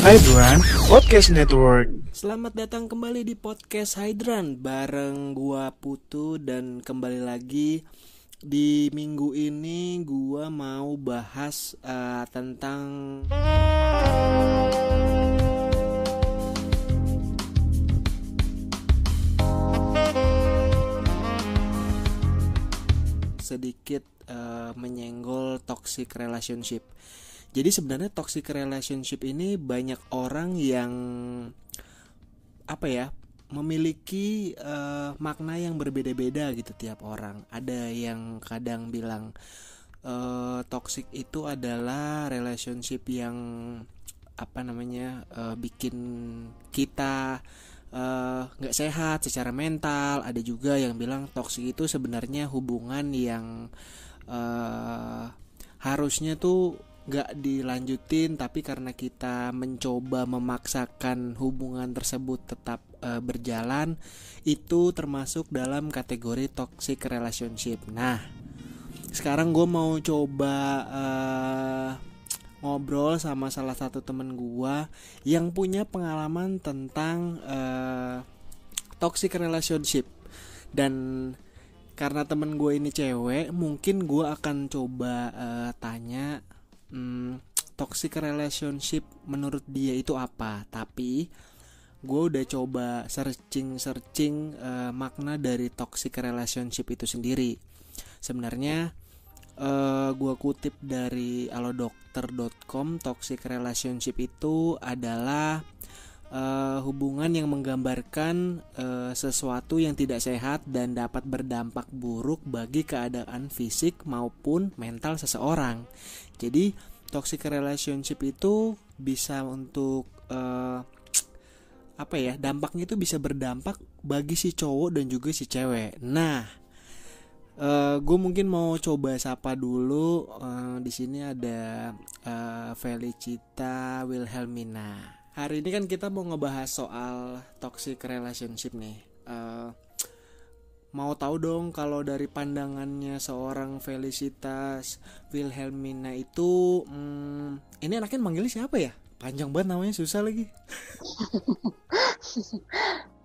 Hydran Podcast Network. Selamat datang kembali di podcast Hydran bareng gua Putu, dan kembali lagi di minggu ini gua mau bahas tentang sedikit menyenggol toxic relationship. Jadi sebenarnya toxic relationship ini banyak orang yang memiliki makna yang berbeda-beda gitu tiap orang. Ada yang kadang bilang toxic itu adalah relationship yang bikin kita nggak sehat secara mental. Ada juga yang bilang toxic itu sebenarnya hubungan yang harusnya tuh gak dilanjutin, tapi karena kita mencoba memaksakan hubungan tersebut tetap berjalan, itu termasuk dalam kategori toxic relationship. Nah, sekarang gue mau coba ngobrol sama salah satu temen gue yang punya pengalaman tentang toxic relationship. Dan karena temen gue ini cewek, mungkin gue akan coba tanya toxic relationship menurut dia itu apa. Tapi gue udah coba searching makna dari toxic relationship itu sendiri. Sebenarnya gue kutip dari alodokter.com, toxic relationship itu adalah hubungan yang menggambarkan sesuatu yang tidak sehat dan dapat berdampak buruk bagi keadaan fisik maupun mental seseorang. Jadi toxic relationship itu bisa untuk dampaknya itu bisa berdampak bagi si cowok dan juga si cewek. Nah, gue mungkin mau coba sapa dulu. Di sini ada Felicita Wilhelmina. Hari ini kan kita mau ngebahas soal toxic relationship nih. Mau tahu dong kalau dari pandangannya seorang Felicitas Wilhelmina itu, ini anaknya manggilnya siapa ya? Panjang banget namanya, susah lagi.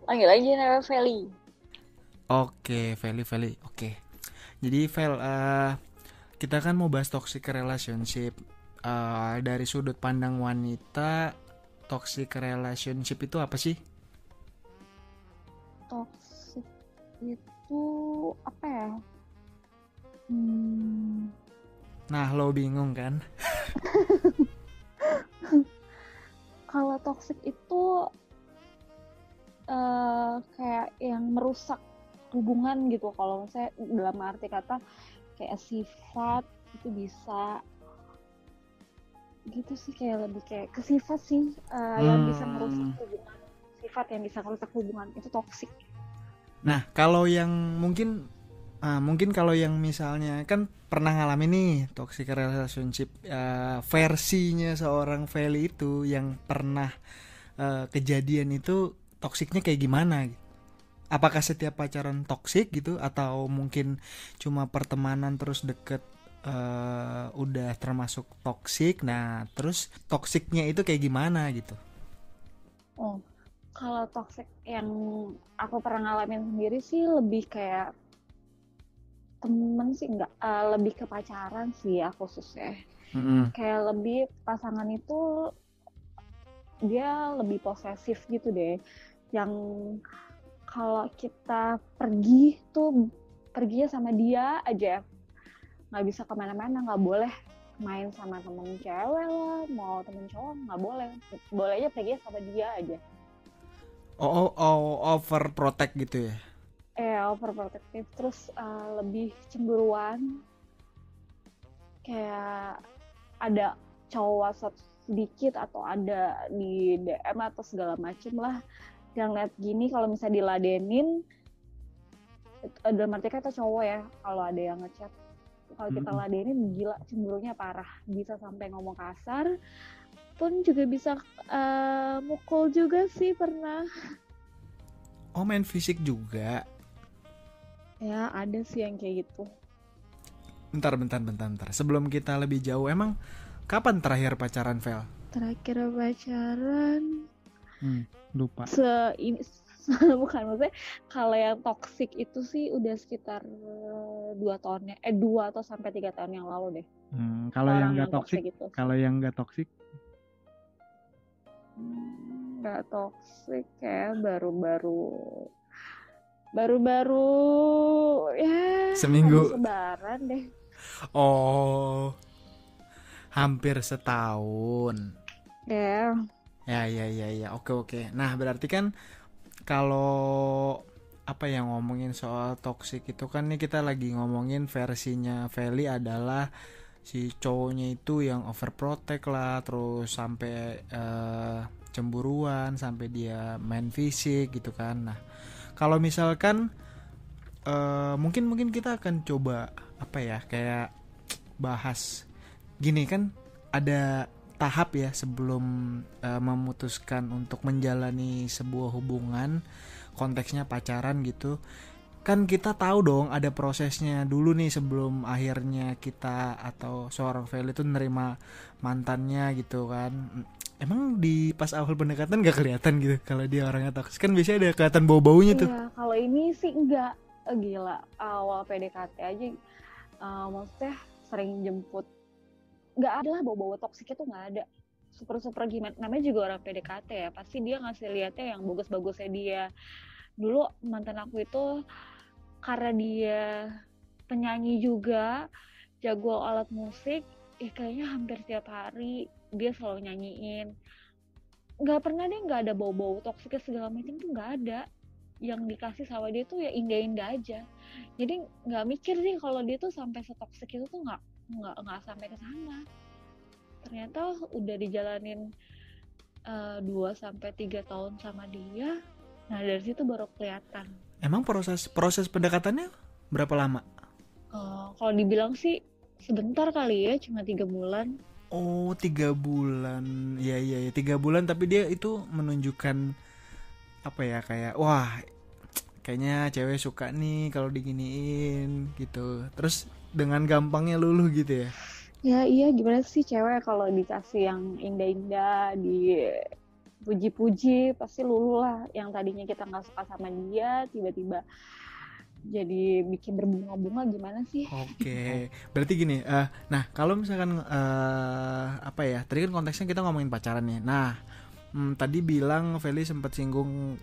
Panggil aja nama Feli. Oke, Feli. Oke. Jadi Fel, kita kan mau bahas toxic relationship. Dari sudut pandang wanita, toxic relationship itu apa sih? Toxic itu apa ya? Nah, lo bingung kan? Kalau toxic itu kayak yang merusak hubungan gitu. Kalau saya dalam arti kata kayak sifat itu bisa gitu sih, kayak lebih kayak ke sifat sih yang bisa merusak hubungan. Sifat yang bisa merusak hubungan itu toxic. Nah, kalau yang mungkin kalau yang misalnya kan pernah ngalamin nih toxic relationship, versinya seorang Feli itu yang pernah kejadian itu toksiknya kayak gimana? Apakah setiap pacaran toksik gitu, atau mungkin cuma pertemanan terus deket udah termasuk toksik? Nah, terus toksiknya itu kayak gimana gitu? Kalau toxic yang aku pernah ngalamin sendiri sih lebih kayak temen sih, enggak, lebih ke pacaran sih ya khususnya. Kayak lebih pasangan itu dia lebih posesif gitu deh, yang kalau kita pergi tuh perginya sama dia aja, nggak bisa kemana-mana, nggak boleh main sama temen cewek lah, mau temen cowok nggak boleh, bolehnya pergi sama dia aja. Overprotect gitu ya? Overprotective, terus lebih cemburuan, kayak ada cowok WhatsApp sedikit atau ada di DM atau segala macem lah, yang lihat gini kalau misalnya diladenin, dalam arti kata cowok ya, kalau ada yang ngechat, kalau kita ladenin gila, cemburunya parah, bisa sampai ngomong kasar, pun juga bisa mukul juga sih pernah. Oh, main fisik juga? Ya ada sih yang kayak gitu. Bentar. Sebelum kita lebih jauh, emang kapan terakhir pacaran, Vel? Terakhir pacaran Lupa. Bukan, maksudnya kalau yang toxic itu sih udah sekitar 2 atau sampai 3 tahun yang lalu deh. Kalau yang Orang nggak yang toxic, toxic itu. kalau yang nggak toxic, nggak toxic ya, baru ya Seminggu. habis lebaran deh. Oh, hampir setahun. Ya. Ya. Oke. Nah, berarti kan kalau apa yang ngomongin soal toxic itu kan nih kita lagi ngomongin versinya Feli adalah si cowoknya itu yang overprotect lah, terus sampai cemburuan, sampai dia main fisik gitu kan. Nah, kalau misalkan mungkin kita akan coba apa ya, kayak bahas gini kan, ada tahap ya sebelum memutuskan untuk menjalani sebuah hubungan, konteksnya pacaran gitu kan, kita tahu dong ada prosesnya dulu nih sebelum akhirnya kita atau seorang Feli itu nerima mantannya gitu kan. Emang di pas awal pendekatan gak kelihatan gitu kalau dia orangnya toksik? Kan biasanya ada kelihatan bau-baunya tuh. Iya, kalau ini sih enggak. Gila, awal PDKT aja maksudnya sering jemput, nggak ada lah bau-bau toksiknya tuh, nggak ada. Super gimana, namanya juga orang PDKT ya, pasti dia ngasih lihatnya yang bagus-bagusnya dia. Dulu mantan aku itu karena dia penyanyi juga, jago alat musik, kayaknya hampir setiap hari dia selalu nyanyiin. Nggak pernah deh nggak ada bau-bau toksiknya segala macam tuh, nggak ada. Yang dikasih sama dia tuh ya indah-indah aja. Jadi nggak mikir sih kalau dia tuh sampai setoksik itu tuh, nggak sampai ke sana. Ternyata udah dijalanin 2-3 tahun sama dia. Nah, dari situ baru kelihatan. Emang proses pendekatannya berapa lama? Kalau dibilang sih sebentar kali ya, cuma 3 bulan. Oh, 3 bulan. Iya, 3 bulan, tapi dia itu menunjukkan apa ya, kayak wah kayaknya cewek suka nih kalau diginiin gitu. Terus dengan gampangnya luluh gitu ya. Ya iya, gimana sih cewek kalau dikasih yang indah-indah, dipuji-puji, pasti luluh lah. Yang tadinya kita nggak suka sama dia, tiba-tiba jadi bikin berbunga-bunga, gimana sih? Oke, berarti gini. Nah, kalau misalkan apa ya? Tadi kan konteksnya kita ngomongin pacaran nih. Nah, tadi bilang Feli sempat singgung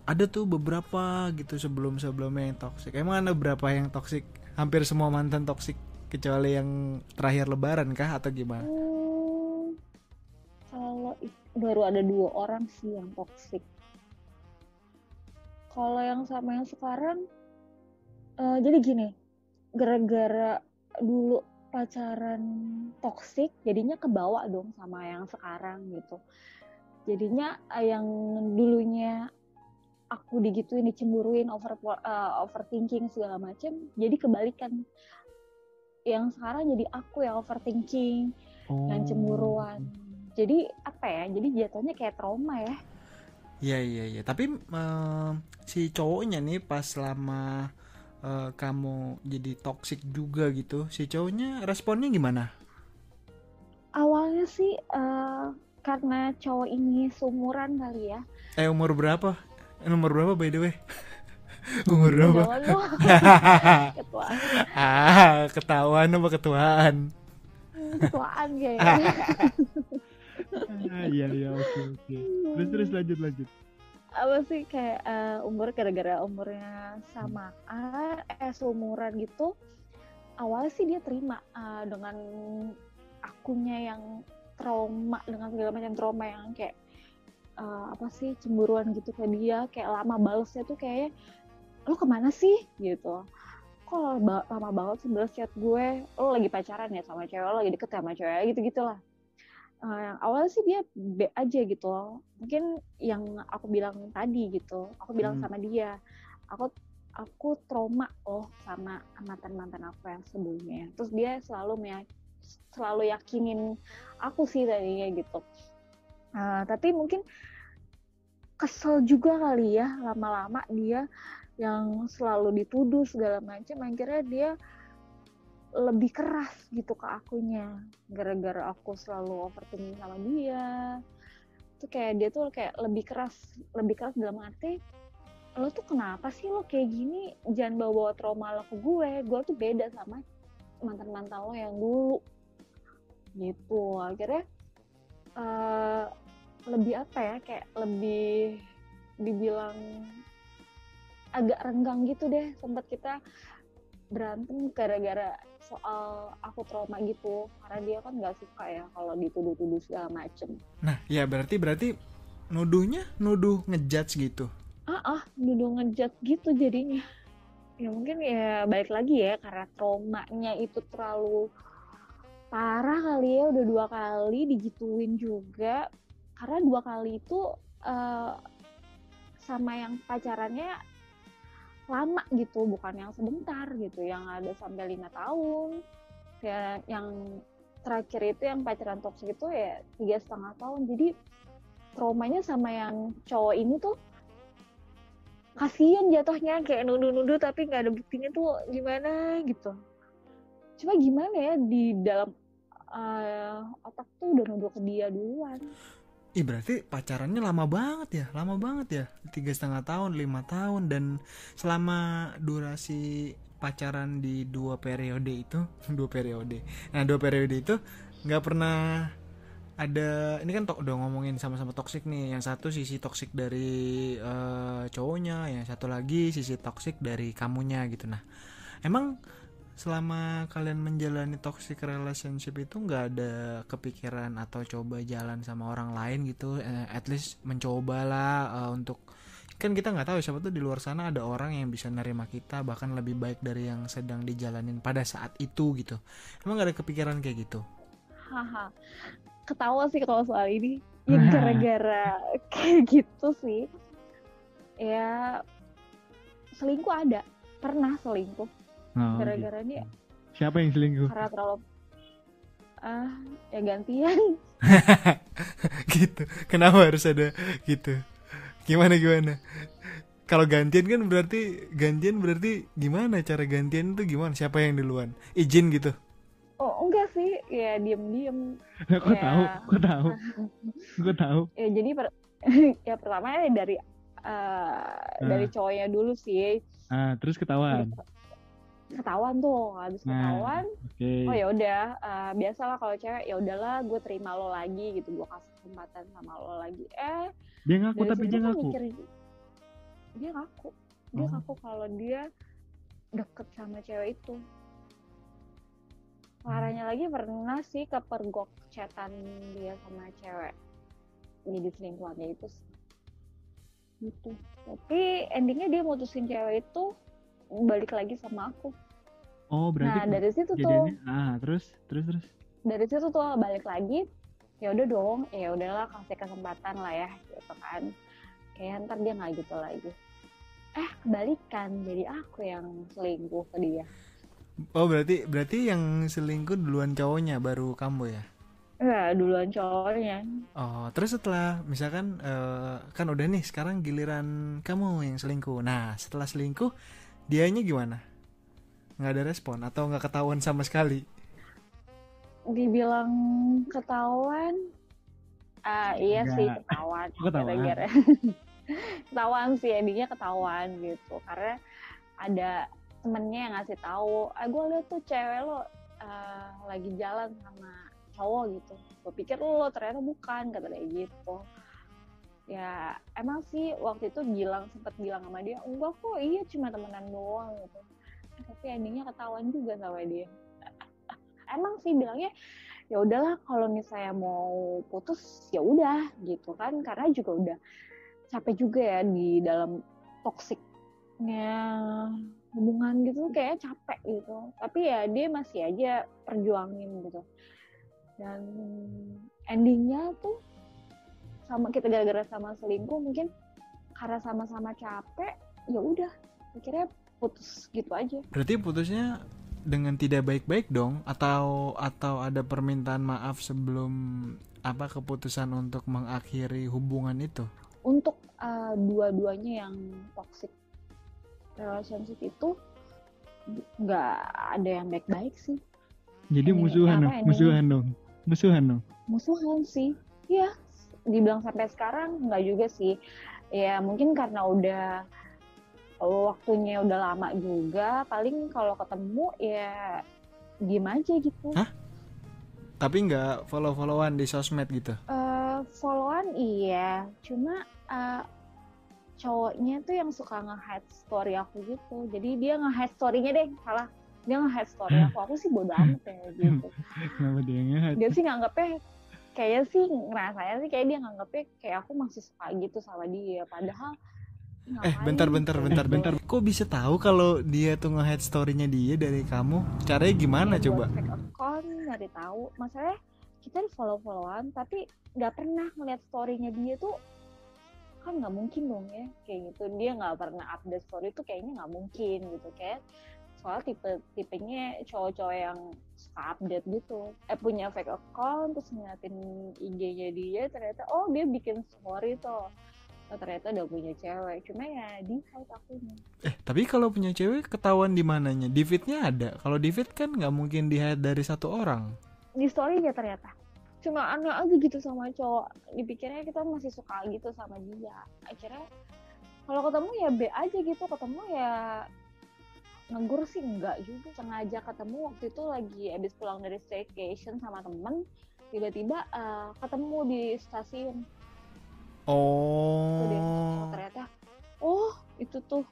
ada tuh beberapa gitu sebelumnya yang toksik. Emang ada berapa yang toksik? Hampir semua mantan toksik kecuali yang terakhir lebaran kah atau gimana? Kalau baru ada 2 orang sih yang toksik. Kalau yang sama yang sekarang, jadi gini, gara-gara dulu pacaran toksik, jadinya kebawa dong sama yang sekarang gitu. Jadinya yang dulunya aku digituin, dicemburuin, overthinking segala macem, jadi kebalikan. Yang sekarang jadi aku yang overthinking, yang cemburuan. Jadi apa ya? Jadi jatuhnya kayak trauma ya. Iya. Tapi si cowoknya nih pas lama kamu jadi toksik juga gitu, si cowoknya responnya gimana? Awalnya sih karena cowok ini seumuran kali ya. Umur berapa? Nomor berapa by the way? Umur berapa? Ketuaan. Ketahuan apa ketuaan? Ketuaan kayaknya. Iya, oke. Terus lanjut. Apa sih kayak umur, gara-gara umurnya sama, seumuran gitu. Awalnya sih dia terima dengan akunya yang trauma, dengan segala macam trauma yang kayak apa sih, cemburuan gitu ke dia, kayak lama balesnya tuh kayak, lo kemana sih gitu, kok lama banget sih balas chat gue, lo lagi pacaran ya sama cewek, lo lagi deket sama cewek gitu-gitulah. Yang awalnya sih dia be aja gitu loh. Mungkin yang aku bilang tadi gitu, aku bilang sama dia, aku trauma loh sama mantan aku yang sebelumnya. Terus dia selalu yakinin aku sih tadinya gitu. Tapi mungkin kesel juga kali ya, lama-lama dia yang selalu dituduh segala macam, akhirnya dia lebih keras gitu ke akunya, gara-gara aku selalu overthinking sama dia. Tuh kayak dia tuh kayak lebih keras dalam arti, lo tuh kenapa sih lo kayak gini, jangan bawa trauma lo ke gue tuh beda sama mantan lo yang dulu gitu. Akhirnya lebih apa ya, kayak lebih dibilang agak renggang gitu deh, sempat kita berantem gara-gara soal aku trauma gitu, karena dia kan nggak suka ya kalau dituduh-tuduh segala macem. Nah ya berarti nuduh ngejudge gitu. Nuduh ngejudge gitu jadinya. Ya mungkin ya balik lagi ya, karena traumanya itu terlalu parah kali ya, udah 2 kali digituin juga. Karena 2 kali itu sama yang pacarannya lama gitu, bukan yang sebentar gitu, yang ada sampai 5 tahun. Kayak yang terakhir itu yang pacaran toksik itu ya 3,5 tahun. Jadi traumanya sama yang cowok ini tuh kasian jatuhnya, kayak nuduh-nuduh tapi nggak ada buktinya tuh gimana gitu. Cuma gimana ya, di dalam otak tuh udah nuduh ke dia duluan. Berarti pacarannya lama banget ya, 3,5 tahun, 5 tahun, dan selama durasi pacaran di 2 periode itu, 2 periode. Nah 2 periode itu nggak pernah ada, ini kan udah ngomongin sama-sama toksik nih, yang satu sisi toksik dari cowoknya, yang satu lagi sisi toksik dari kamunya gitu. Nah emang selama kalian menjalani toxic relationship itu nggak ada kepikiran atau coba jalan sama orang lain gitu, at least mencobalah untuk, kan kita nggak tahu siapa tuh di luar sana ada orang yang bisa nerima kita bahkan lebih baik dari yang sedang dijalanin pada saat itu gitu. Emang nggak ada kepikiran kayak gitu? Ketawa sih kalau soal ini ya, gara-gara kayak gitu sih ya. Selingkuh ada, pernah selingkuh. Gara-gara gitu. dia. Siapa yang selingkuh? Karena terlalu ya gantian. Gitu. Kenapa harus ada gitu? Gimana? Kalau gantian berarti gimana cara gantian itu gimana? Siapa yang duluan? Izin gitu? Oh enggak sih, ya diem-diem. Kok tahu? Ya jadi ya pertama dari cowoknya dulu sih. Terus ketahuan Tuh, habis ketahuan. Okay. Oh ya udah, biasalah kalau cewek, ya udahlah gue terima lo lagi gitu, gue kasih kesempatan sama lo lagi. Dia ngaku, tapi dia ngaku. Dia ngaku kalau dia deket sama cewek itu. Parahnya lagi pernah sih kepergok chatan dia sama cewek, jadi selingkuhannya itu gitu. Tapi endingnya dia mutusin cewek itu, balik lagi sama aku. Oh berarti nah dari situ jadinya, tuh terus dari situ tuh balik lagi, ya udah dong, ya udahlah kasih kesempatan lah ya gitu kan. Kayak ntar dia nggak gitu lagi. Kebalikan, jadi aku yang selingkuh ke dia. Oh berarti yang selingkuh duluan cowoknya baru kamu ya? Duluan cowoknya. Oh terus setelah misalkan kan udah nih, sekarang giliran kamu yang selingkuh. Nah setelah selingkuh dianya gimana? Nggak ada respon atau nggak ketahuan sama sekali? Dibilang ketahuan, iya Enggak. sih ketahuan. Gara-gara ketahuan sih, endingnya ketahuan gitu. Karena ada temennya yang ngasih tahu, gue liat tuh cewek lo lagi jalan sama cowok gitu. Gue pikir lo, ternyata bukan, kata dia gitu. Ya emang sih waktu itu sempat bilang sama dia, enggak kok, iya cuma temenan doang gitu. Tapi endingnya ketahuan juga sama dia. Emang sih bilangnya ya udahlah, kalau misalnya mau putus ya udah gitu kan, karena juga udah capek juga ya di dalam toksiknya hubungan gitu, kayak capek gitu. Tapi ya dia masih aja perjuangin gitu. Dan endingnya tuh sama kita gara-gara sama selingkuh, mungkin karena sama-sama capek, ya udah akhirnya putus gitu aja. Berarti putusnya dengan tidak baik-baik dong, atau ada permintaan maaf sebelum keputusan untuk mengakhiri hubungan itu? Untuk dua-duanya yang toxic relationship itu nggak ada yang baik-baik sih. Jadi Ini, musuhan apa, dong, endingnya? musuhan dong. Musuhan sih. Iya, dibilang sampai sekarang nggak juga sih. Ya mungkin karena udah waktunya udah lama juga, paling kalau ketemu ya diem aja gitu. Hah? Tapi nggak follow-followan di sosmed gitu? Followan iya, cuma cowoknya tuh yang suka nge-hide story aku gitu. Jadi dia nge-hide story-nya deh, salah. Dia nge-hide story aku. Aku sih bodo amat ya gitu. Kenapa dia ngehat? Dia sih nganggepnya kayaknya sih ngerasanya sih kayak dia nganggepnya kayak aku masih suka gitu sama dia. Padahal ngapain bentar. Kok bisa tahu kalau dia tuh nge-hide story-nya dia dari kamu? Caranya gimana ya, coba? buat fake account nyari tahu. Masalahnya kita di follow-followan tapi nggak pernah ngeliat story-nya dia tuh, kan nggak mungkin dong ya kayak gitu. Dia nggak pernah update story tuh kayaknya nggak mungkin gitu. Kayak soal tipenya cowok-cowok yang suka update gitu, punya fake account terus ngeliatin IG-nya dia, ternyata oh dia bikin story tuh, ternyata udah punya cewek, cuma ya di hide akunya. Tapi kalau punya cewek ketahuan di mananya? Di feed-nya ada. Kalau di feed kan nggak mungkin di-hide dari satu orang. Di story-nya ternyata. Cuma aneh aja gitu sama cowok, dipikirnya kita masih suka gitu sama dia. Akhirnya kalau ketemu ya B aja gitu, ketemu ya negur sih enggak juga. Sengaja ketemu waktu itu lagi abis pulang dari staycation sama temen, tiba-tiba ketemu di stasiun. Tuh deh, ternyata itu tuh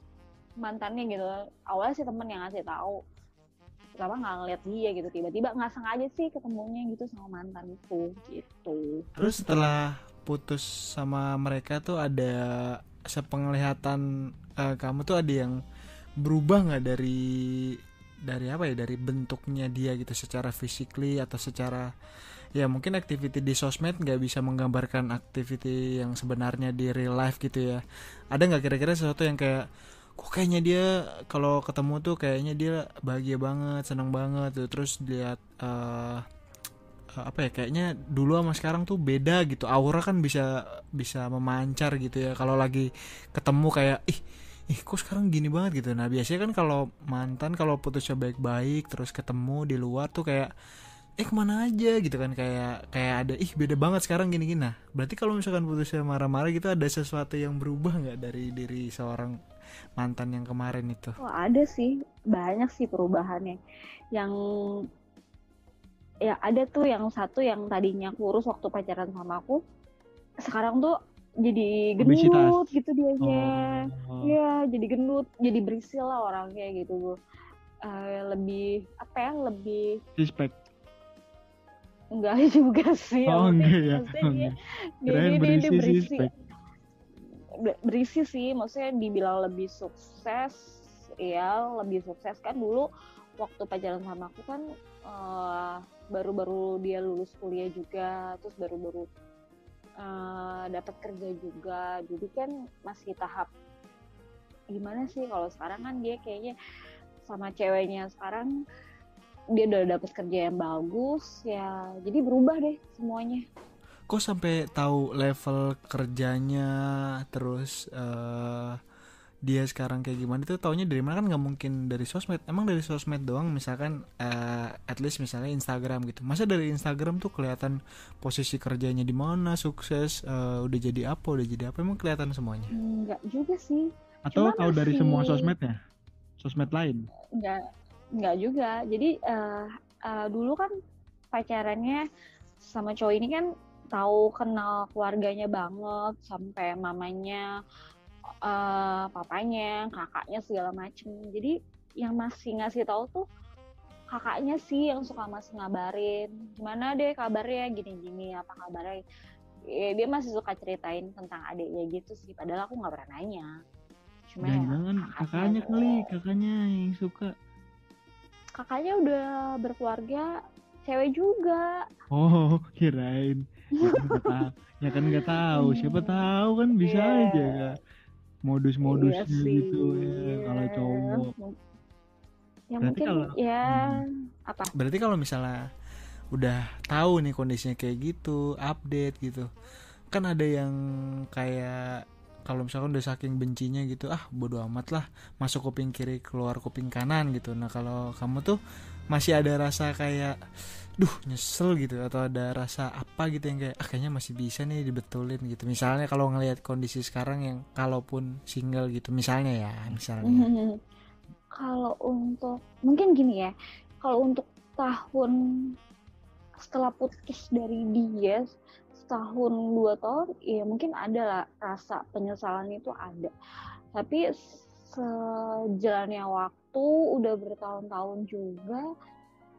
mantannya gitu. Awalnya sih temen yang ngasih tahu, pertama nggak ngeliat dia gitu, tiba-tiba nggak sengaja sih ketemunya gitu sama mantan itu gitu. Terus setelah putus sama mereka tuh ada sepenglihatan kamu tuh ada yang berubah nggak dari apa ya, dari bentuknya dia gitu, secara physically atau secara ya mungkin activity di sosmed nggak bisa menggambarkan activity yang sebenarnya di real life gitu ya. Ada nggak kira-kira sesuatu yang kayak kok kayaknya dia kalau ketemu tuh kayaknya dia bahagia banget, senang banget tuh, terus lihat apa ya, kayaknya dulu sama sekarang tuh beda gitu, aura kan bisa memancar gitu ya kalau lagi ketemu, kayak ih kok sekarang gini banget gitu. Nah biasanya kan kalau mantan kalau putusnya baik-baik terus ketemu di luar tuh kayak kemana aja gitu kan, kayak ada beda banget sekarang gini-gini. Nah berarti kalau misalkan putusnya marah-marah gitu, ada sesuatu yang berubah nggak dari diri seorang mantan yang kemarin itu? Wah ada sih, banyak sih perubahannya. Yang ya ada tuh yang satu yang tadinya kurus waktu pacaran sama aku, sekarang tuh jadi gendut gitu dianya. Iya, jadi gendut, jadi berisi lah orangnya gitu. Lebih apa ya, lebih respect. Enggak juga sih. Enggak ya. Dia berisi. Berisi sih, maksudnya dibilang lebih sukses. Ya, lebih sukses kan. Dulu waktu pacaran sama aku kan baru-baru dia lulus kuliah juga, terus baru-baru dapat kerja juga, jadi kan masih tahap gimana sih. Kalau sekarang kan dia kayaknya sama ceweknya sekarang dia udah dapat kerja yang bagus ya, jadi berubah deh semuanya. Kok sampai tahu level kerjanya, terus dia sekarang kayak gimana itu taunya dari mana? Kan nggak mungkin dari sosmed. Emang dari sosmed doang, misalkan at least misalnya Instagram gitu, masa dari Instagram tuh kelihatan posisi kerjanya di mana, sukses, udah jadi apa, emang kelihatan semuanya? Enggak juga sih. Atau tahu dari semua sosmednya, sosmed lain? Enggak juga. Jadi dulu kan pacarannya sama cowok ini kan tahu kenal keluarganya banget, sampai mamanya, papanya, kakaknya segala macem. Jadi yang masih ngasih tahu tuh kakaknya sih, yang suka masih ngabarin, gimana deh kabarnya, gini-gini, apa kabarnya. Dia masih suka ceritain tentang adiknya gitu sih, padahal aku nggak pernah nanya. Cuma jangan kakaknya kali, kakaknya yang suka. Kakaknya udah berkeluarga, cewek juga. Oh, kirain. Ya kan nggak tahu. Siapa tahu kan bisa aja modus-modusnya gitu ya kalau cowok. Ya berarti mungkin kalau, apa? Berarti kalau misalnya udah tahu nih kondisinya kayak gitu, update gitu, kan ada yang kayak kalau misalkan udah saking bencinya gitu, bodo amat lah, masuk kuping kiri keluar kuping kanan gitu. Nah kalau kamu tuh masih ada rasa kayak nyesel gitu, atau ada rasa apa gitu yang kayak kayaknya masih bisa nih dibetulin gitu, misalnya kalau ngelihat kondisi sekarang yang kalaupun single gitu misalnya. Kalau untuk mungkin gini ya, kalau untuk tahun setelah putus dari dia setahun 2 tahun, ya mungkin ada lah rasa penyesalan itu ada. Tapi sejalannya waktu udah bertahun-tahun juga,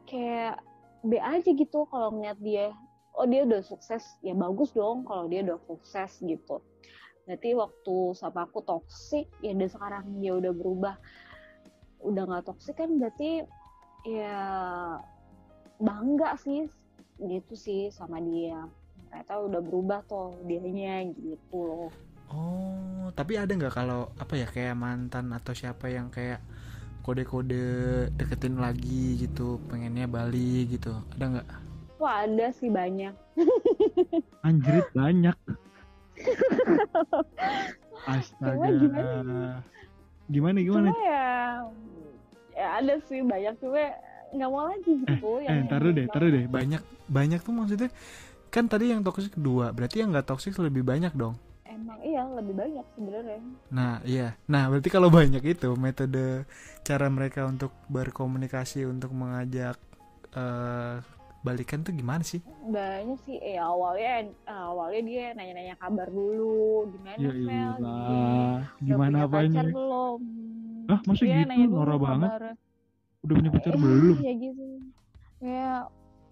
kayak be aja gitu kalau ngeliat dia, dia udah sukses, ya bagus dong kalau dia udah sukses gitu. Berarti waktu sama aku toksik, ya dan sekarang dia udah berubah, udah nggak toksik kan, berarti ya bangga sih gitu sih sama dia, ternyata udah berubah tuh dianya gitu loh. Oh, tapi ada nggak kalau apa ya, kayak mantan atau siapa yang kayak kode-kode deketin lagi gitu, pengennya balik gitu, ada nggak? Wah, ada sih banyak. Anjrit, banyak. Astaga. Gimana? Cuma ya ada sih banyak, cuma nggak mau lagi gitu. Taruh deh. Banyak tuh maksudnya kan tadi yang toksik 2, berarti yang nggak toksik lebih banyak dong. Emang iya lebih banyak sebenarnya. Nah berarti kalau banyak itu metode cara mereka untuk berkomunikasi, untuk mengajak balikan tuh gimana sih? Banyak sih. Awalnya dia nanya-nanya kabar dulu, gimana ya Mel, gimana udah punya apanya? pacar belum? Masa Dia gitu, nanya dulu norak banget. kabar. Udah punya pacar belum? Ya gitu.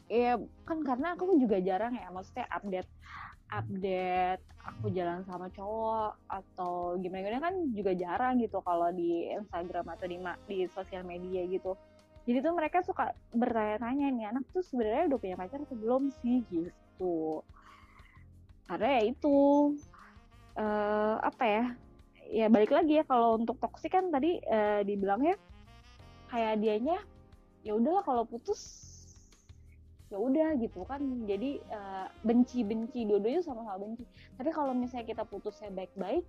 Ya kan karena aku juga jarang ya, maksudnya update aku jalan sama cowok atau gimana kan juga jarang gitu kalau di Instagram atau di sosial media gitu. Jadi tuh mereka suka bertanya-tanya, nih anak tuh sebenarnya udah punya pacar atau belum sih gitu. Karena ya itu apa ya? Ya balik lagi ya, kalau untuk toksik kan tadi dibilangnya kayak dianya ya udahlah kalau putus ya udah gitu kan, jadi benci dua-duanya sama-sama benci. Tapi kalau misalnya kita putusnya baik-baik,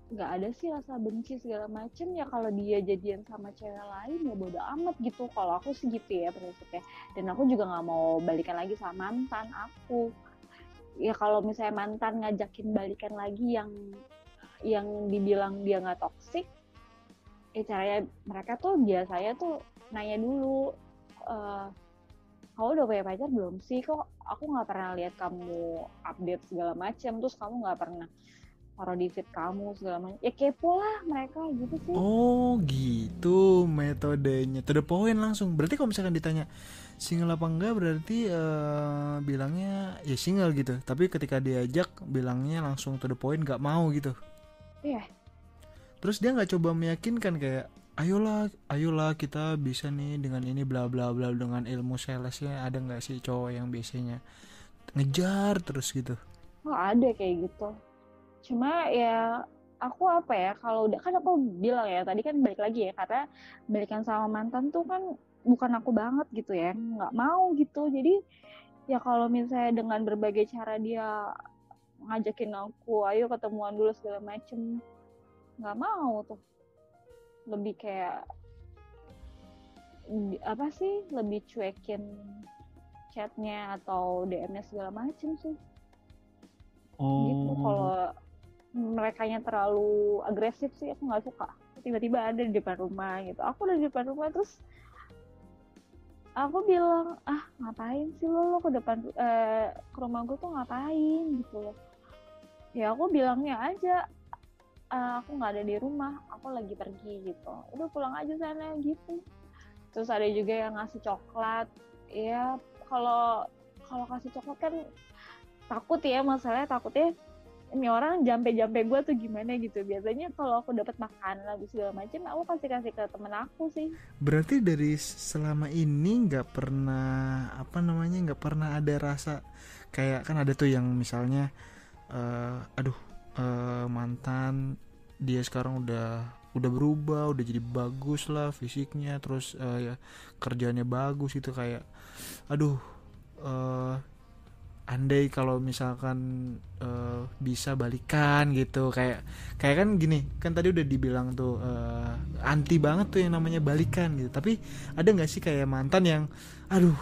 nggak ada sih rasa benci segala macem ya. Kalau dia jadian sama cewek lain ya bodo amat gitu, kalau aku sih gitu ya prinsipnya. Dan aku juga nggak mau balikan lagi sama mantan aku ya. Kalau misalnya mantan ngajakin balikan lagi yang dibilang dia nggak toksik, caranya mereka tuh biasanya tuh nanya dulu, kamu udah punya pacar belum sih? Kok aku nggak pernah lihat kamu update segala macam, terus kamu nggak pernah taruh di feed kamu segala macam. Ya kepo lah mereka gitu sih. Oh gitu metodenya, to the point langsung. Berarti kalau misalkan ditanya single apa enggak, berarti bilangnya ya single gitu. Tapi ketika diajak bilangnya langsung to the point, nggak mau gitu. Iya. Terus dia nggak coba meyakinkan kayak ayolah kita bisa nih dengan ini bla bla bla, dengan ilmu salesnya. Ada nggak sih cowok yang biasanya ngejar terus gitu? Oh ada kayak gitu. Cuma ya aku apa ya, kalau udah kan aku bilang ya tadi kan, balik lagi ya, karena balikan sama mantan tuh kan bukan aku banget gitu ya, nggak mau gitu. Jadi ya kalau misalnya dengan berbagai cara dia ngajakin aku ayo ketemuan dulu segala macem, nggak mau tuh. Lebih kayak apa sih, lebih cuekin chatnya atau DM-nya segala macem sih. Gitu. Kalau merekanya terlalu agresif sih aku nggak suka. Tiba-tiba ada di depan rumah gitu, aku udah di depan rumah terus aku bilang ngapain sih lo ke depan ke rumah gue tuh ngapain gitu loh. Ya aku bilangnya aja, aku nggak ada di rumah, aku lagi pergi gitu, udah pulang aja sana gitu. Terus ada juga yang ngasih coklat ya. Kalau kasih coklat kan takut ya, masalahnya takutnya ini orang jampe gue tuh gimana gitu. Biasanya kalau aku dapat makanan lagi segala macam, aku kasih ke temen aku sih. Berarti dari selama ini nggak pernah nggak pernah ada rasa kayak, kan ada tuh yang misalnya mantan dia sekarang udah berubah, udah jadi bagus lah fisiknya, terus ya kerjanya bagus itu, kayak andai kalau misalkan bisa balikan gitu, kayak kan gini kan tadi udah dibilang tuh anti banget tuh yang namanya balikan gitu, tapi ada nggak sih kayak mantan yang aduh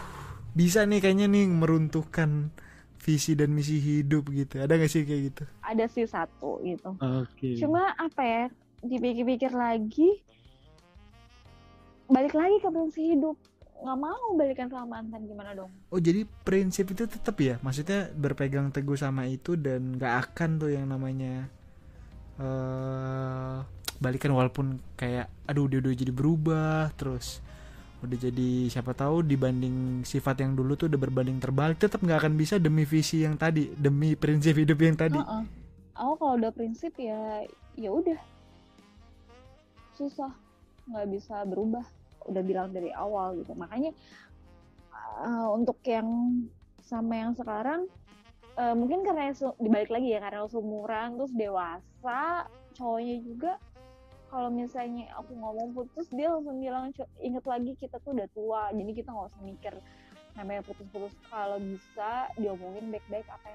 bisa nih kayaknya nih meruntuhkan visi dan misi hidup gitu, ada nggak sih kayak gitu? Ada sih satu gitu. Oke. Cuma apa ya, dipikir-pikir lagi, balik lagi ke prinsip hidup, nggak mau balikan sama mantan, gimana dong? Oh jadi prinsip itu tetap ya, maksudnya berpegang teguh sama itu dan nggak akan tuh yang namanya balikan, walaupun kayak aduh dia udah jadi berubah, terus udah jadi siapa tahu dibanding sifat yang dulu tuh udah berbanding terbalik, tetap nggak akan bisa demi visi yang tadi, demi prinsip hidup yang tadi. Aku kalau udah prinsip ya udah, susah, nggak bisa berubah, udah bilang dari awal gitu. Makanya untuk yang sama yang sekarang mungkin karena dibalik lagi ya, karena seumuran terus dewasa, cowoknya juga kalau misalnya aku ngomong putus dia langsung bilang inget lagi kita tuh udah tua, jadi kita nggak usah mikir namanya putus-putus, kalau bisa diomongin baik-baik apa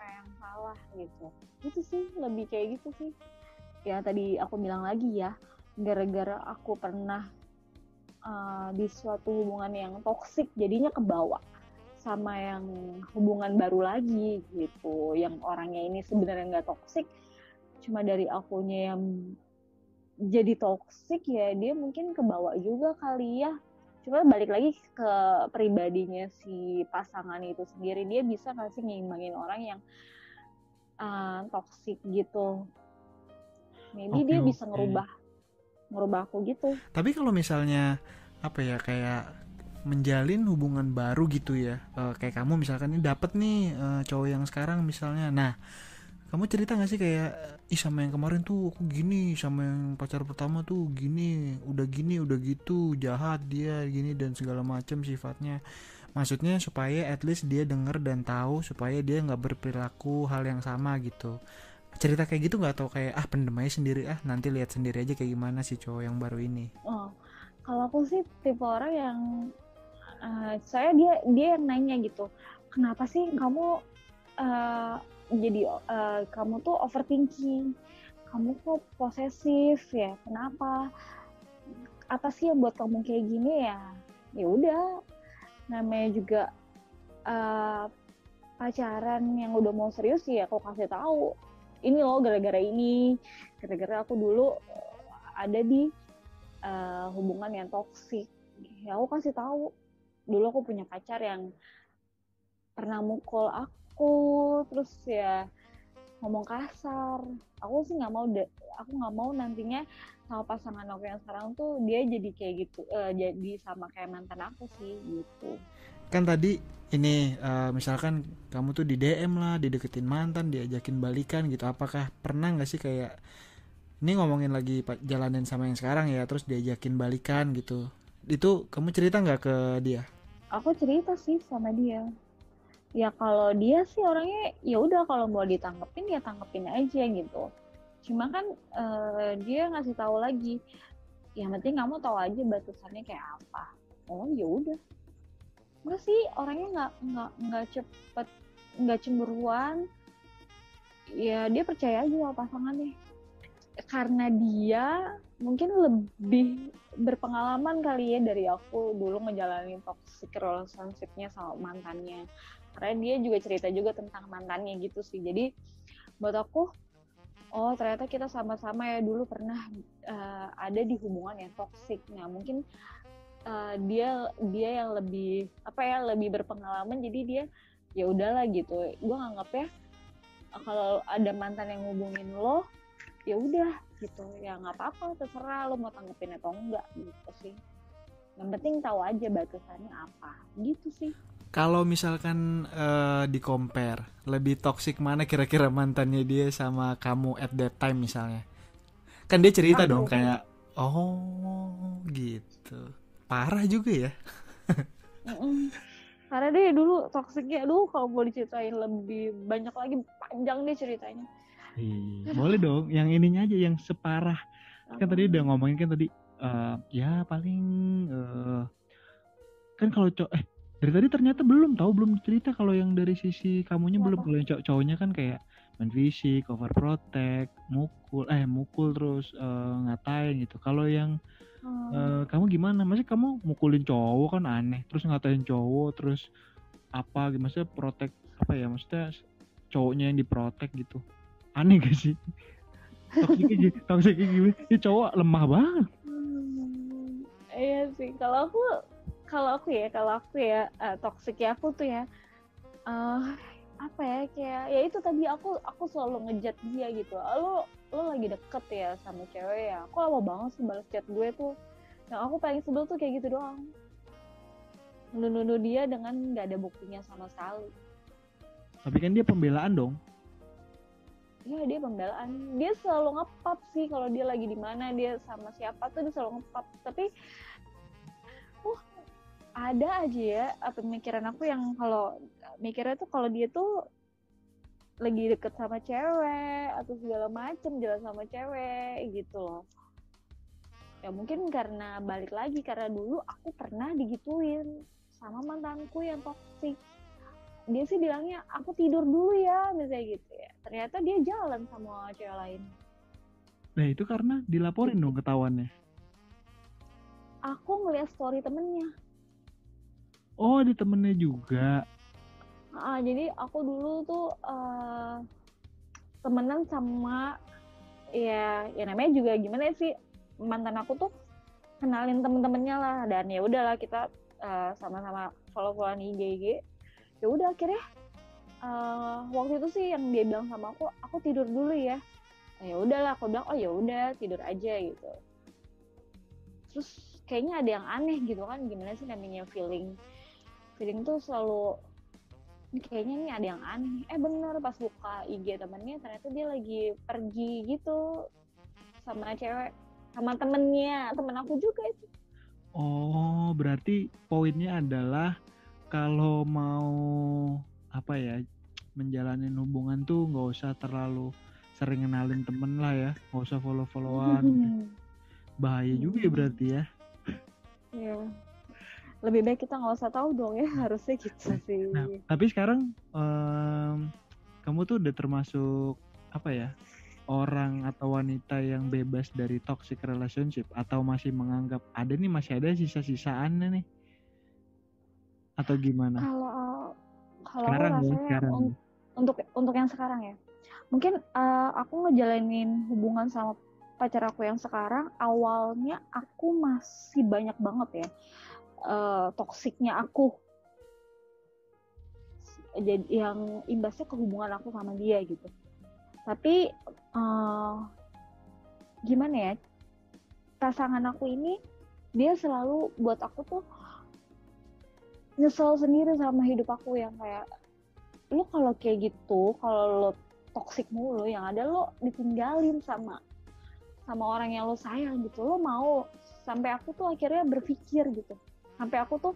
yang salah gitu. Itu sih lebih kayak gitu sih. Ya tadi aku bilang lagi ya, gara-gara aku pernah di suatu hubungan yang toksik, jadinya kebawa sama yang hubungan baru lagi gitu, yang orangnya ini sebenarnya nggak toksik, cuma dari akunya yang jadi toksik ya, dia mungkin kebawa juga kali ya. Cuma balik lagi ke pribadinya si pasangan itu sendiri, dia bisa nggak sih ngimbangin orang yang toksik gitu. Maybe dia bisa ngerubah aku gitu. Tapi kalau misalnya apa ya, kayak menjalin hubungan baru gitu ya, kayak kamu misalkan ini dapet nih cowok yang sekarang misalnya, nah kamu cerita gak sih kayak ih sama yang kemarin tuh aku gini, sama yang pacar pertama tuh gini, udah gitu jahat dia gini dan segala macam sifatnya, maksudnya supaya at least dia denger dan tahu supaya dia nggak berperilaku hal yang sama gitu. Cerita kayak gitu nggak, atau kayak pendem aja sendiri, nanti lihat sendiri aja kayak gimana si cowok yang baru ini? Kalau aku sih tipe orang yang saya dia yang nanya gitu, kenapa sih kamu jadi kamu tuh overthinking, kamu kok posesif ya, kenapa, apa sih yang buat kamu kayak gini ya? Ya udah, namanya juga pacaran yang udah mau serius ya aku kasih tahu, ini loh gara-gara ini, gara-gara aku dulu ada di hubungan yang toksik, ya aku kasih tahu. Dulu aku punya pacar yang pernah mukul aku, terus ya ngomong kasar. Aku sih nggak mau nantinya sama pasangan aku yang sekarang tuh dia jadi kayak gitu, jadi sama kayak mantan aku sih gitu. Kan tadi ini misalkan kamu tuh di DM lah, dideketin mantan, diajakin balikan gitu, apakah pernah nggak sih kayak ini ngomongin lagi jalanin sama yang sekarang ya, terus diajakin balikan gitu, itu kamu cerita nggak ke dia? Aku cerita sih sama dia. Ya kalau dia sih orangnya ya udah, kalau mau ditanggepin ya tanggepin aja gitu. Cuma kan dia ngasih tahu lagi, yang penting kamu tahu aja batasannya kayak apa. Oh ya udah. Enggak sih, orangnya nggak cepet, nggak cemburuan. Ya dia percaya aja sama pasangannya. Karena dia mungkin lebih berpengalaman kali ya dari aku dulu ngejalanin toxic relationship-nya sama mantannya. Karena dia juga cerita juga tentang mantannya gitu sih. Jadi buat aku, oh ternyata kita sama-sama ya dulu pernah ada di hubungan yang toxic. Nah mungkin dia yang lebih lebih berpengalaman, jadi dia ya udahlah gitu. Gue nganggap ya kalau ada mantan yang ngubungin lo, ya udah gitu, ya nggak apa-apa, terserah lo mau tanggepin atau enggak gitu sih. Yang penting tahu aja batasannya apa gitu sih. Kalau misalkan di compare, lebih toksik mana kira-kira mantannya dia sama kamu at that time misalnya? Kan dia cerita dong kayak oh gitu, parah juga ya. Karena dia dulu toksiknya, kalau mau diceritain lebih banyak lagi, panjang deh ceritanya. Boleh dong, yang ininya aja yang separah. Kan tadi udah ngomongin kan tadi ya paling kan kalau Dari tadi ternyata belum cerita kalau yang dari sisi kamunya belum. Kenapa? Kalau yang cowoknya kan kayak main fisik, overprotect, mukul terus ngatain gitu. Kalau yang kamu gimana? Maksudnya kamu mukulin cowok kan aneh, terus ngatain cowok, terus apa? Maksudnya protect apa ya? Maksudnya cowoknya yang diprotek gitu. Aneh gak sih? Toksiknya gimana? Ini cowok lemah banget. Iya sih, kalau aku ya toxic ya aku tuh ya apa ya, kayak ya itu tadi aku selalu ngejat dia gitu. Lo lagi deket ya sama cewek ya, aku lama banget sih balas chat gue tuh. Yang aku paling sebel tuh kayak gitu doang, nuduh dia dengan nggak ada buktinya sama sekali. Tapi kan dia pembelaan dong. Iya, dia pembelaan, dia selalu ngepap sih kalau dia lagi di mana, dia sama siapa tuh dia selalu ngepap. Tapi ada aja ya pemikiran aku yang kalau mikirnya tuh kalau dia tuh lagi deket sama cewek atau segala macem, jalan sama cewek gitu loh. Ya mungkin karena balik lagi, karena dulu aku pernah digituin sama mantanku yang toksik. Dia sih bilangnya aku tidur dulu ya misalnya gitu ya, ternyata dia jalan sama cewek lain. Nah itu karena dilaporin dong ketahuannya. Aku ngeliat story temennya. Oh, ada temennya juga. Jadi aku dulu tuh temenan sama ya namanya juga gimana sih, mantan aku tuh kenalin temen-temennya lah, dan ya udahlah kita sama-sama follow-followan IG. Ya udah akhirnya waktu itu sih yang dia bilang sama aku tidur dulu ya. Ya udahlah, aku bilang oh ya udah tidur aja gitu. Terus kayaknya ada yang aneh gitu kan, gimana sih namanya feeling tuh selalu kayaknya ini ada yang aneh. Bener, pas buka IG temennya ternyata dia lagi pergi gitu sama cewek, sama temen aku juga itu. Oh, berarti poinnya adalah kalau mau apa ya, menjalanin hubungan tuh nggak usah terlalu sering kenalin temen lah ya, nggak usah follow-followan. Bahaya juga ya berarti ya. Iya. Lebih baik kita nggak usah tahu dong ya, harusnya gitu sih. Nah, tapi sekarang kamu tuh udah termasuk apa ya, orang atau wanita yang bebas dari toxic relationship, atau masih menganggap masih ada sisa-sisaannya nih, atau gimana? Kalau rasanya untuk yang sekarang ya, mungkin aku ngejalanin hubungan sama pacar aku yang sekarang, awalnya aku masih banyak banget ya toksiknya aku, jadi yang imbasnya ke hubungan aku sama dia gitu. Tapi gimana ya, pasangan aku ini dia selalu buat aku tuh nyesel sendiri sama hidup aku, yang kayak lu kalau kayak gitu, kalau lo toksik mulu, yang ada lo ditinggalin sama orang yang lo sayang gitu. Lo mau, sampai aku tuh akhirnya berpikir gitu, sampai aku tuh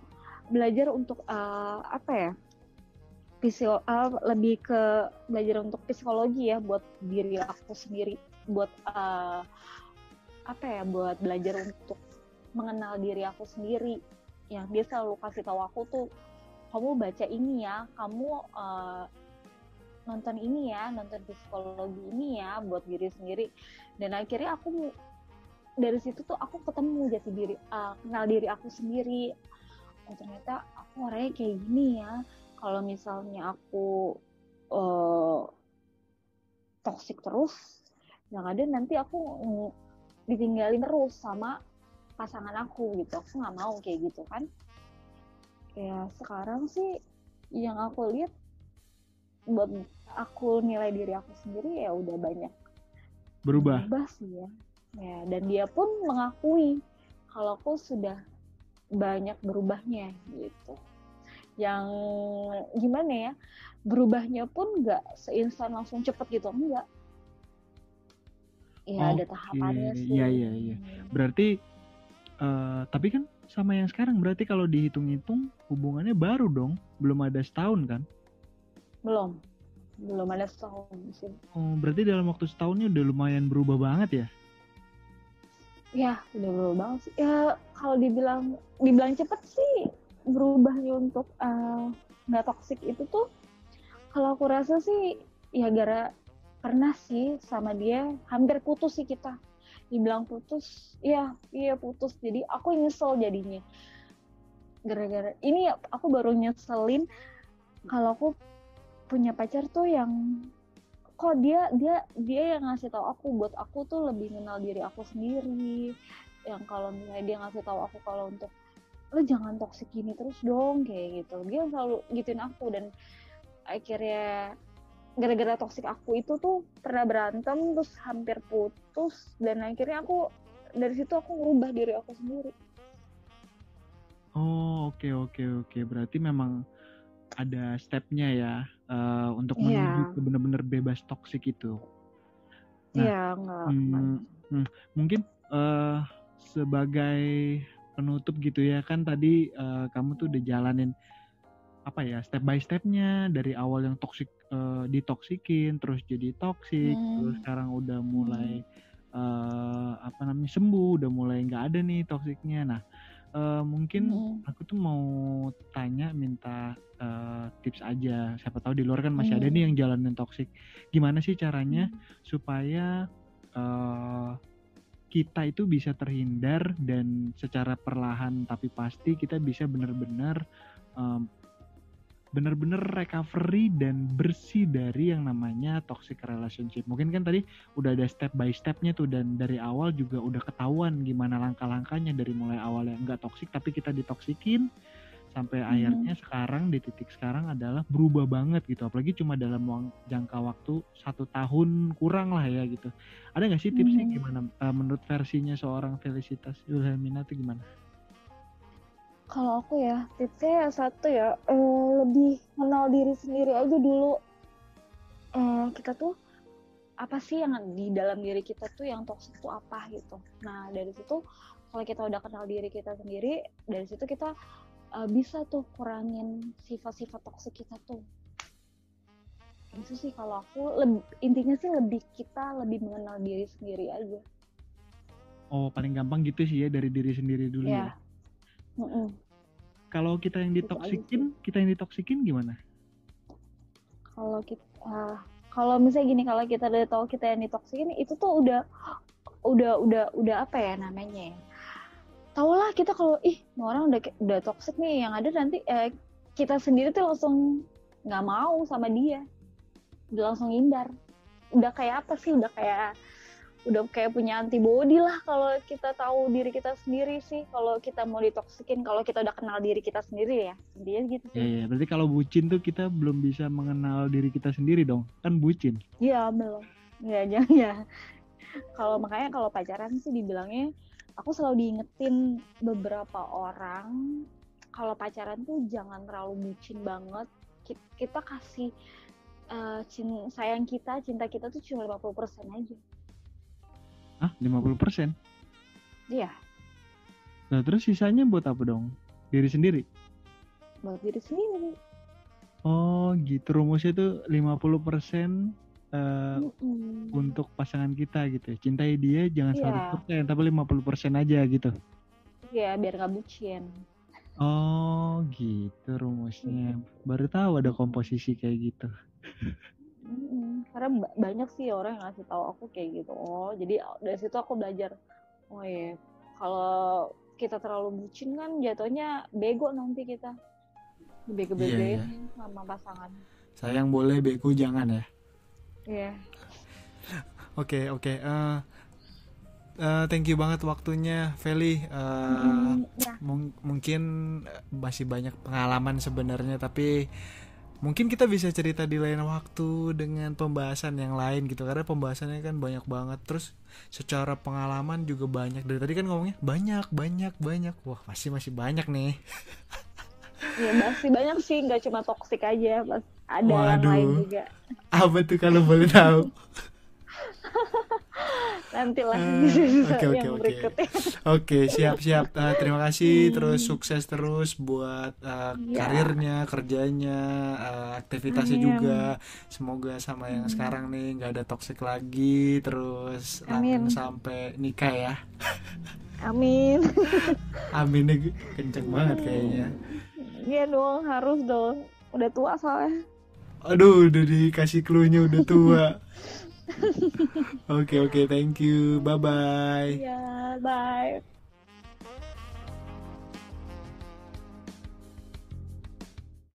belajar untuk lebih ke belajar untuk psikologi ya, buat diri aku sendiri, buat buat belajar untuk mengenal diri aku sendiri. Yang dia selalu kasih tahu aku tuh, kamu baca ini ya, kamu nonton ini ya, nonton psikologi ini ya, buat diri sendiri. Dan akhirnya aku dari situ tuh aku ketemu jati diri, kenal diri aku sendiri. Oh ternyata aku orangnya kayak gini ya. Kalau misalnya aku toksik terus, yang ada nanti aku ditinggalin terus sama pasangan aku gitu. Aku nggak mau kayak gitu kan. Ya sekarang sih yang aku lihat, buat aku nilai diri aku sendiri ya udah banyak berubah sih ya. Dan dia pun mengakui kalau aku sudah banyak berubahnya gitu. Yang gimana ya, berubahnya pun nggak seinstan langsung cepet gitu, enggak. Ya ada tahapannya sih. Iya. Berarti tapi kan sama yang sekarang berarti kalau dihitung-hitung hubungannya baru dong, belum ada setahun kan? Belum ada setahun sih. Oh, berarti dalam waktu setahunnya udah lumayan berubah banget ya? Ya, udah berubah banget sih. Ya, kalau dibilang cepet sih, berubahnya untuk nggak toksik itu tuh, kalau aku rasa sih ya pernah sih sama dia hampir putus sih kita. Dibilang putus, iya putus. Jadi aku nyesel jadinya. Gara-gara ini aku baru nyeselin kalau aku punya pacar tuh yang kok dia yang ngasih tahu aku, buat aku tuh lebih kenal diri aku sendiri. Yang kalau misalnya dia ngasih tahu aku kalau untuk lo jangan toksik gini terus dong kayak gitu, dia selalu gituin aku. Dan akhirnya gara-gara toksik aku itu tuh pernah berantem terus hampir putus, dan akhirnya aku dari situ aku ngerubah diri aku sendiri. Oh, oke. Berarti memang ada stepnya ya, untuk menuju ke benar-benar bebas toksik itu. Iya, mungkin sebagai penutup gitu ya, kan tadi kamu tuh udah jalanin apa ya, step by stepnya dari awal yang toksik, ditoksikin terus jadi toksik, terus sekarang udah mulai sembuh, udah mulai nggak ada nih toksiknya. Nah, mungkin aku tuh mau minta tips aja, siapa tahu di luar kan masih ada nih yang jalanin toksik. Gimana sih caranya supaya kita itu bisa terhindar dan secara perlahan tapi pasti kita bisa benar-benar recovery dan bersih dari yang namanya toxic relationship. Mungkin kan tadi udah ada step by stepnya tuh, dan dari awal juga udah ketahuan gimana langkah-langkahnya, dari mulai awal yang nggak toksik tapi kita ditoksikin sampai akhirnya sekarang di titik sekarang adalah berubah banget gitu, apalagi cuma dalam jangka waktu 1 tahun kurang lah ya gitu. Ada nggak sih tipsnya gimana menurut versinya seorang Felicitas Wilhelmina tuh gimana? Kalau aku ya, tipsnya satu ya, lebih kenal diri sendiri aja dulu. Kita tuh apa sih yang di dalam diri kita tuh yang toksik tuh apa gitu. Nah dari situ kalau kita udah kenal diri kita sendiri, dari situ kita bisa tuh kurangin sifat-sifat toksik kita tuh. Itu sih kalau aku, intinya sih kita lebih mengenal diri sendiri aja. Oh, paling gampang gitu sih ya, dari diri sendiri dulu ya. Kalau kita yang ditoksikin gimana? Kalau misalnya gini, kalau kita udah tahu kita yang ditoksikin, itu tuh udah apa ya namanya ya? Tau lah kita kalau orang udah toksik nih, yang ada nanti kita sendiri tuh langsung nggak mau sama dia, udah langsung hindar. Udah kayak apa sih? Udah kayak punya antibody lah kalau kita tahu diri kita sendiri sih. Kalau kita mau ditoksikin, kalau kita udah kenal diri kita sendiri ya, intinya gitu sih. Iya, berarti kalau bucin tuh kita belum bisa mengenal diri kita sendiri dong, kan bucin. Iya belum. Ya jangan ya. Makanya kalau pacaran sih dibilangnya, aku selalu diingetin beberapa orang kalau pacaran tuh jangan terlalu bucin banget. Kita kasih sayang kita, cinta kita tuh cuma 50% aja. Hah? 50%? Iya. Nah terus sisanya buat apa dong? Diri sendiri? Buat diri sendiri. Oh gitu, rumusnya tuh 50% untuk pasangan kita gitu. Cintai dia jangan 100%, tapi 50% aja gitu. Iya, biar gak bucin. Oh gitu rumusnya. Baru tahu ada komposisi kayak gitu. Karena banyak sih orang yang ngasih tahu aku kayak gitu. Oh, jadi dari situ aku belajar. Oh iya, kalau kita terlalu bucin kan jatuhnya bego nanti kita. Bego-begoin sama pasangan. Sayang boleh, bego jangan ya. Iya. Oke. Thank you banget waktunya, Feli. Mungkin masih banyak pengalaman sebenarnya, tapi mungkin kita bisa cerita di lain waktu dengan pembahasan yang lain gitu, karena pembahasannya kan banyak banget. Terus secara pengalaman juga banyak. Dari tadi kan ngomongnya banyak. Wah, masih banyak nih. Iya, masih banyak sih, nggak cuma toksik aja, ada yang lain juga. Apa tuh kalau boleh tahu? Nanti lah yang berikutnya. Oke, siap. Terima kasih, terus sukses terus buat karirnya, kerjanya, aktivitasnya juga. Semoga sama yang sekarang nih nggak ada toksik lagi, terus langsung sampai nikah ya. Amin. Aminnya kenceng banget kayaknya. Iya dong, harus dong. Udah tua soalnya. Aduh, udah dikasih clue-nya udah tua. Oke, thank you. Bye-bye. Iya, bye.